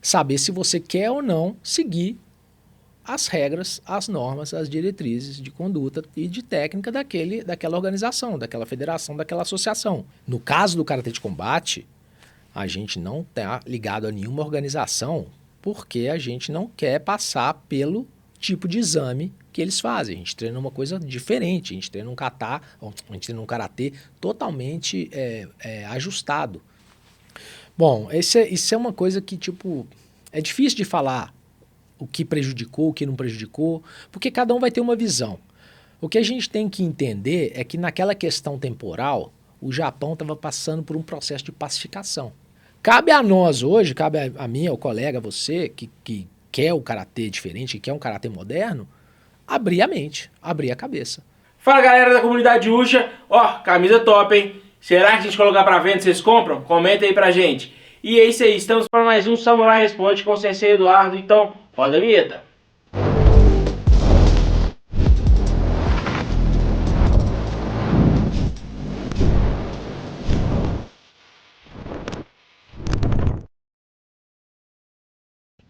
saber se você quer ou não seguir as regras, as normas, as diretrizes de conduta e de técnica daquela organização, daquela federação, daquela associação. No caso do Karatê de Combate, a gente não está ligado a nenhuma organização porque a gente não quer passar pelo tipo de exame que eles fazem. A gente treina uma coisa diferente, a gente treina a gente treina um karatê totalmente ajustado. Bom, isso é uma coisa que, tipo, é difícil de falar o que prejudicou, o que não prejudicou, porque cada um vai ter uma visão. O que a gente tem que entender é que naquela questão temporal, o Japão estava passando por um processo de pacificação. Cabe a nós hoje, cabe a mim, ao colega, a você, que quer o karatê diferente, que quer um karatê moderno, abrir a mente, abrir a cabeça. Fala galera da comunidade Ucha, ó, camisa top, hein? Será que a gente colocar pra venda, vocês compram? Comenta aí pra gente. E é isso aí, estamos para mais um Samurai Responde com o Sensei Eduardo, então roda a vinheta.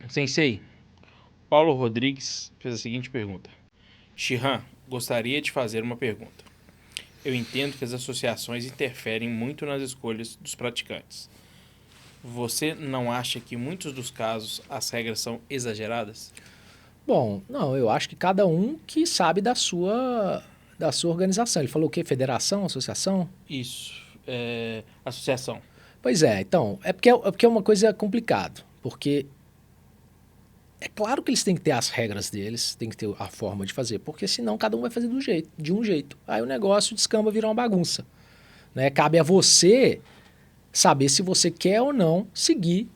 Sensei, Paulo Rodrigues fez a seguinte pergunta. Shihan, gostaria de fazer uma pergunta. Eu entendo que as associações interferem muito nas escolhas dos praticantes. Você não acha que em muitos dos casos as regras são exageradas? Bom, não, eu acho que cada um que sabe da sua organização. Ele falou o quê? Federação, associação? Isso, associação. Pois é, então, é porque é uma coisa complicada, porque é claro que eles têm que ter as regras deles, tem que ter a forma de fazer, porque senão cada um vai fazer de um jeito. Aí o negócio descamba virar uma bagunça, né? Cabe a você saber se você quer ou não seguir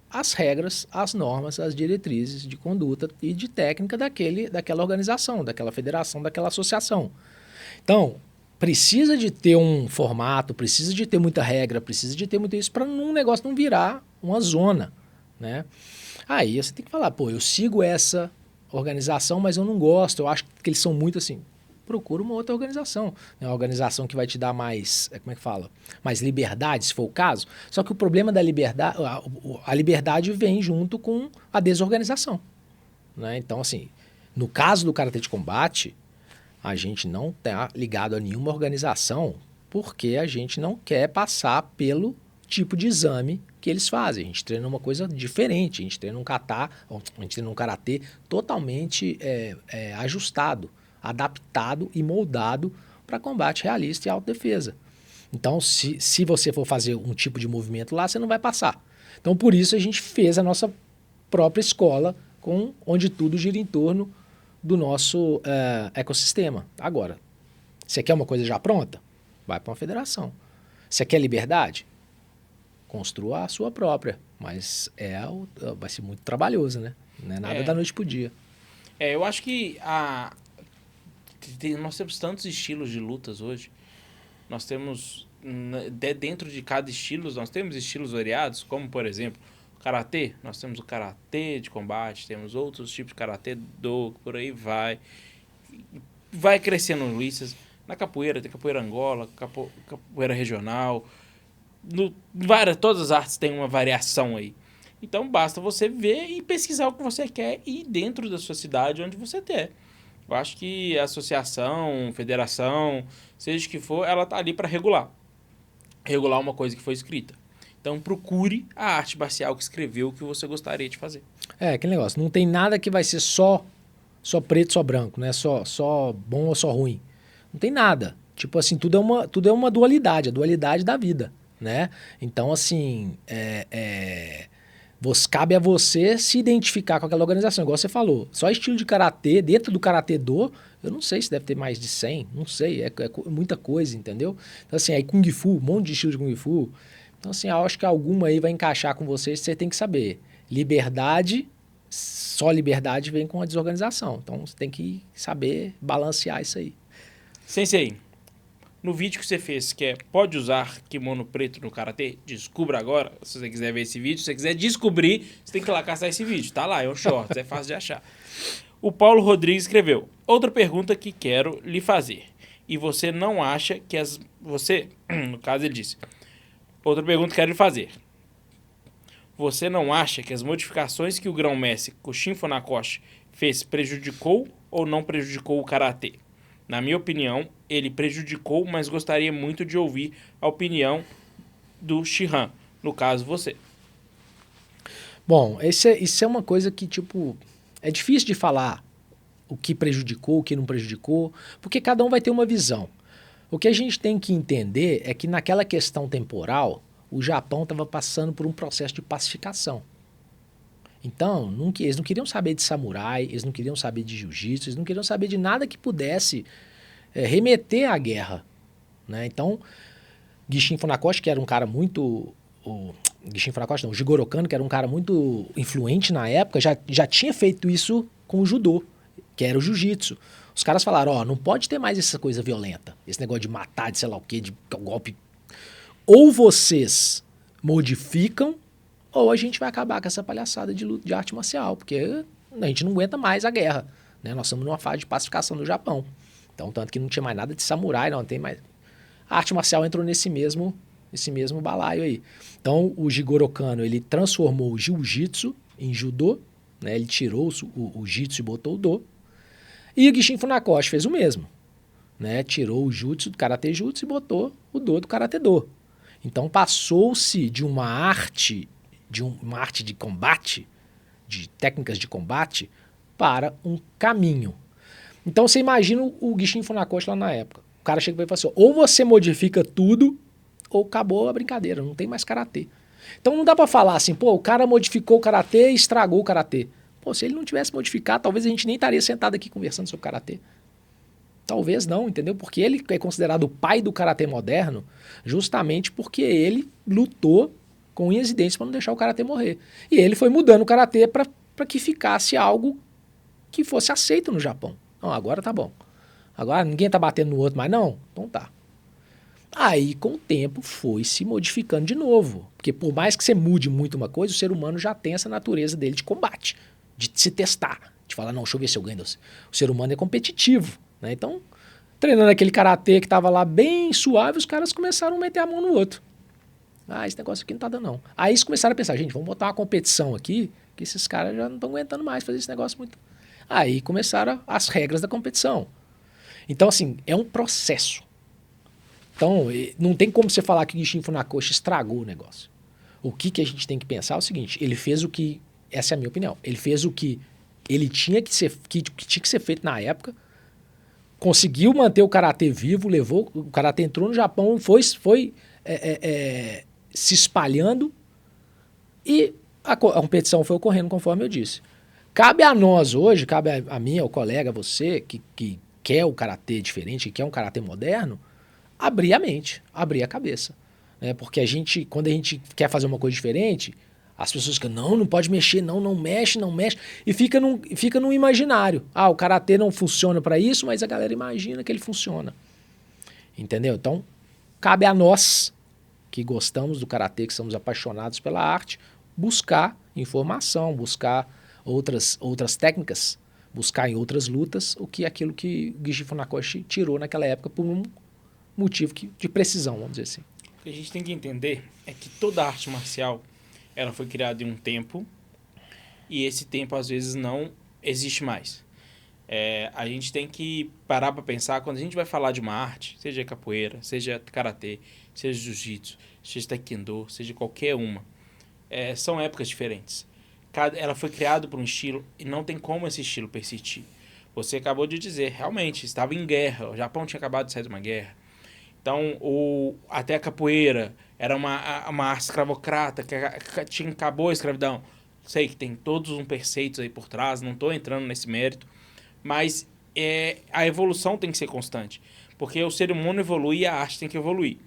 as regras, as normas, as diretrizes de conduta e de técnica daquela organização, daquela federação, daquela associação. Então, precisa de ter um formato, precisa de ter muita regra, precisa de ter muito isso para um negócio não virar uma zona, né? Aí você tem que falar, pô, eu sigo essa organização, mas eu não gosto, eu acho que eles são muito assim. Procura uma outra organização, né? Uma organização que vai te dar mais, como é que fala? Mais liberdade, se for o caso. Só que o problema da liberdade, a liberdade vem junto com a desorganização, né? Então, assim, no caso do Karatê de Combate, a gente não está ligado a nenhuma organização porque a gente não quer passar pelo tipo de exame que eles fazem. A gente treina uma coisa diferente, a gente treina um karatê totalmente ajustado, adaptado e moldado para combate realista e autodefesa. Então, se você for fazer um tipo de movimento lá, você não vai passar. Então, por isso a gente fez a nossa própria escola, onde tudo gira em torno do nosso ecossistema. Agora, você quer uma coisa já pronta? Vai para uma federação. Você quer liberdade? Construa a sua própria. Mas vai ser muito trabalhoso, né? Não é nada da noite pro dia. Eu acho que nós temos tantos estilos de lutas hoje. Nós temos, dentro de cada estilo, nós temos estilos variados, como, por exemplo, o karatê. Nós temos o karatê de combate, temos outros tipos de karatê do, por aí vai. Vai crescendo listas. Na capoeira, tem capoeira Angola, capoeira regional. Todas as artes têm uma variação aí. Então basta você ver e pesquisar o que você quer e dentro da sua cidade onde você quer. Eu acho que a associação, federação, seja o que for, ela tá ali para regular. Regular uma coisa que foi escrita. Então procure a arte marcial que escreveu o que você gostaria de fazer. Aquele negócio. Não tem nada que vai ser só preto, só branco, né? Só bom ou só ruim. Não tem nada. Tipo assim, tudo é uma dualidade, a dualidade da vida, né? Então, assim, cabe a você se identificar com aquela organização, igual você falou. Só estilo de karatê, dentro do karatê do, eu não sei se deve ter mais de 100, não sei, é muita coisa, entendeu? Então, assim, aí Kung Fu, um monte de estilo de Kung Fu. Então, assim, eu acho que alguma aí vai encaixar com você tem que saber. Liberdade, só liberdade vem com a desorganização. Então, você tem que saber balancear isso aí. Sensei, no vídeo que você fez, que é pode usar kimono preto no karatê? Descubra agora. Se você quiser ver esse vídeo, se você quiser descobrir, você tem que ir lá caçar esse vídeo. Tá lá, é um short, é fácil de achar. O Paulo Rodrigues escreveu: outra pergunta que quero lhe fazer. E você não acha que no caso ele disse: outra pergunta que quero lhe fazer. você não acha que as modificações que o grão-mestre Koshin Funakoshi fez prejudicou ou não prejudicou o karatê? Na minha opinião, ele prejudicou, mas gostaria muito de ouvir a opinião do Shihan, no caso você. Bom, isso é uma coisa que, tipo, é difícil de falar o que prejudicou, o que não prejudicou, porque cada um vai ter uma visão. O que a gente tem que entender é que naquela questão temporal, o Japão estava passando por um processo de pacificação. Então, eles não queriam saber de samurai, eles não queriam saber de jiu-jitsu, eles não queriam saber de nada que pudesse remeter à guerra. Né? Então, Gishin Funakoshi, que era um cara muito... Gishin Funakoshi não, o Jigoro Kano, que era um cara muito influente na época, já tinha feito isso com o judô, que era o jiu-jitsu. Os caras falaram, ó, não pode ter mais essa coisa violenta, esse negócio de matar, de sei lá o quê, de golpe. Ou vocês modificam, ou a gente vai acabar com essa palhaçada de arte marcial, porque a gente não aguenta mais a guerra. Né? Nós estamos numa fase de pacificação do Japão. Então, tanto que não tinha mais nada de samurai, não tem mais... A arte marcial entrou nesse mesmo balaio aí. Então, o Jigoro Kano, ele transformou o jiu-jitsu em judô, né? Ele tirou o jitsu e botou o do. E o Gishin Funakoshi fez o mesmo. Né? Tirou o jutsu do karatê jutsu e botou o do karatê do. Então, passou-se de uma arte de combate, de técnicas de combate, para um caminho. Então, você imagina o Gishin Funakoshi lá na época. O cara chega e fala assim, ou você modifica tudo, ou acabou a brincadeira, não tem mais karatê. Então não dá pra falar assim, pô, o cara modificou o karatê e estragou o karatê. Pô, se ele não tivesse modificado, talvez a gente nem estaria sentado aqui conversando sobre karatê. Talvez não, entendeu? Porque ele é considerado o pai do karatê moderno, justamente porque ele lutou com unhas e dentes para não deixar o karatê morrer. E ele foi mudando o karatê para que ficasse algo que fosse aceito no Japão. Não, agora tá bom. Agora ninguém tá batendo no outro mais não? Então tá. Aí, com o tempo, foi se modificando de novo. Porque por mais que você mude muito uma coisa, o ser humano já tem essa natureza dele de combate, de se testar, de falar, não, deixa eu ver se eu ganho. O ser humano é competitivo. Né? Então, treinando aquele karatê que estava lá bem suave, os caras começaram a meter a mão no outro. Ah, esse negócio aqui não tá dando não. Aí eles começaram a pensar, gente, vamos botar uma competição aqui, que esses caras já não estão aguentando mais fazer esse negócio muito... Aí começaram as regras da competição. Então, assim, é um processo. Então, não tem como você falar que o Gishin Funakoshi estragou o negócio. O que a gente tem que pensar é o seguinte, ele fez o que, essa é a minha opinião, ele fez o que ele tinha que ser, que tinha que ser feito na época, conseguiu manter o karatê vivo, levou, o karatê entrou no Japão, foi se espalhando e a competição foi ocorrendo conforme eu disse. Cabe a nós hoje, cabe a mim, ao colega, a você, que quer o karatê diferente, que quer um karatê moderno, abrir a mente, abrir a cabeça. Né? Porque quando a gente quer fazer uma coisa diferente, as pessoas ficam, não pode mexer, não mexe, e fica num imaginário. Ah, o karatê não funciona para isso, mas a galera imagina que ele funciona. Entendeu? Então, cabe a nós, que gostamos do karatê, que somos apaixonados pela arte, buscar informação, buscar outras técnicas, buscar em outras lutas aquilo que o Gishin Funakoshi tirou naquela época por um motivo de precisão, vamos dizer assim. O que a gente tem que entender é que toda arte marcial ela foi criada em um tempo e esse tempo às vezes não existe mais. A gente tem que parar para pensar quando a gente vai falar de uma arte, seja capoeira, seja karatê, seja jiu-jitsu, seja taekwondo, seja qualquer uma, são épocas diferentes. Ela foi criada por um estilo e não tem como esse estilo persistir. Você acabou de dizer, realmente, estava em guerra, o Japão tinha acabado de sair de uma guerra. Então, até a capoeira era uma arte escravocrata, que acabou a escravidão. Sei que tem todos uns preceitos aí por trás, não estou entrando nesse mérito, mas a evolução tem que ser constante, porque o ser humano evolui e a arte tem que evoluir.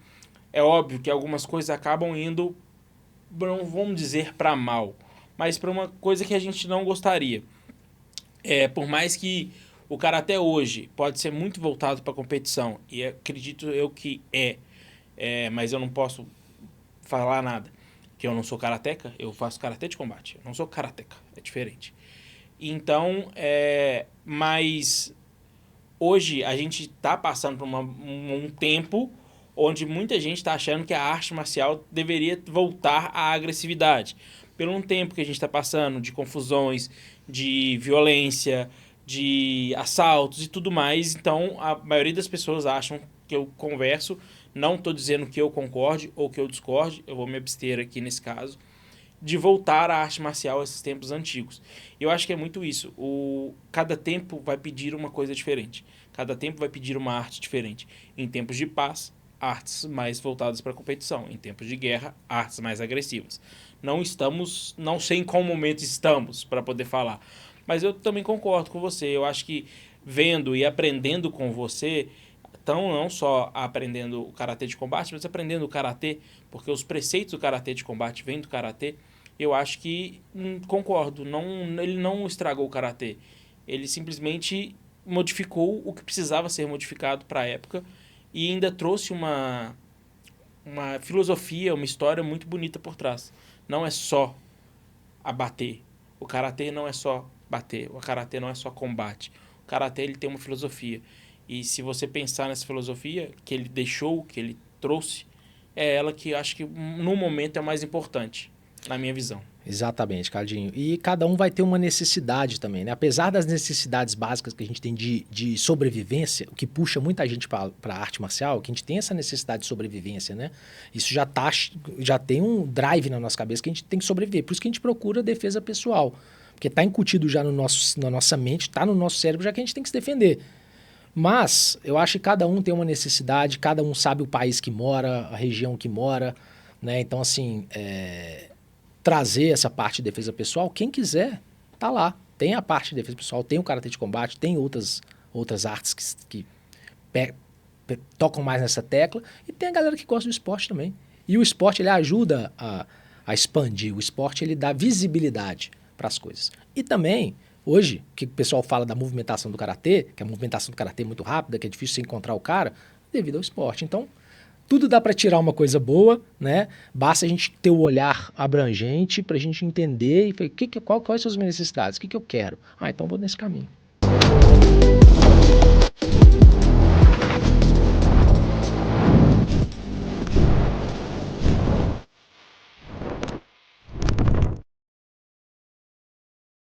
É óbvio que algumas coisas acabam indo, não vamos dizer para mal, mas para uma coisa que a gente não gostaria. Por mais que o cara até hoje pode ser muito voltado para competição, e acredito eu que mas eu não posso falar nada, que eu não sou karateca, eu faço karatê de combate, eu não sou karateca, é diferente. Então, mas hoje a gente está passando por um tempo onde muita gente está achando que a arte marcial deveria voltar à agressividade. pelo um tempo que a gente está passando de confusões, de violência, de assaltos e tudo mais. Então, a maioria das pessoas acham que eu converso, não estou dizendo que eu concorde ou que eu discorde, eu vou me abster aqui nesse caso, de voltar à arte marcial a esses tempos antigos. Eu acho que é muito isso. Cada tempo vai pedir uma coisa diferente. Cada tempo vai pedir uma arte diferente. Em tempos de paz, artes mais voltadas para a competição. Em tempos de guerra, artes mais agressivas. Não sei em qual momento estamos para poder falar. Mas eu também concordo com você. Eu acho que vendo e aprendendo com você, então não só aprendendo o karatê de combate, mas aprendendo o karatê, porque os preceitos do karatê de combate vêm do karatê. Eu acho que concordo. Ele não estragou o karatê. Ele simplesmente modificou o que precisava ser modificado para a época e ainda trouxe uma filosofia, uma história muito bonita por trás. Não é só abater. O karatê não é só bater. O karatê não é só combate. O karatê ele tem uma filosofia. E se você pensar nessa filosofia que ele deixou, que ele trouxe, é ela que eu acho que no momento é mais importante, na minha visão. Exatamente, Cardinho. E cada um vai ter uma necessidade também, né? Apesar das necessidades básicas que a gente tem de sobrevivência, o que puxa muita gente para a arte marcial, que a gente tem essa necessidade de sobrevivência, né? Isso já tem um drive na nossa cabeça que a gente tem que sobreviver. Por isso que a gente procura defesa pessoal. Porque está incutido já na nossa mente, está no nosso cérebro, já que a gente tem que se defender. Mas eu acho que cada um tem uma necessidade, cada um sabe o país que mora, a região que mora, né? Então, assim, trazer essa parte de defesa pessoal, quem quiser, tá lá. Tem a parte de defesa pessoal, tem o karatê de combate, tem outras artes que tocam mais nessa tecla, e tem a galera que gosta do esporte também. E o esporte, ele ajuda a expandir, o esporte, ele dá visibilidade para as coisas. E também, hoje, que o pessoal fala da movimentação do karatê, que a movimentação do karatê é muito rápida, que é difícil você encontrar o cara, devido ao esporte. Então, tudo dá para tirar uma coisa boa, né? Basta a gente ter o olhar abrangente para a gente entender e quais são as minhas necessidades, o que eu quero. Então vou nesse caminho.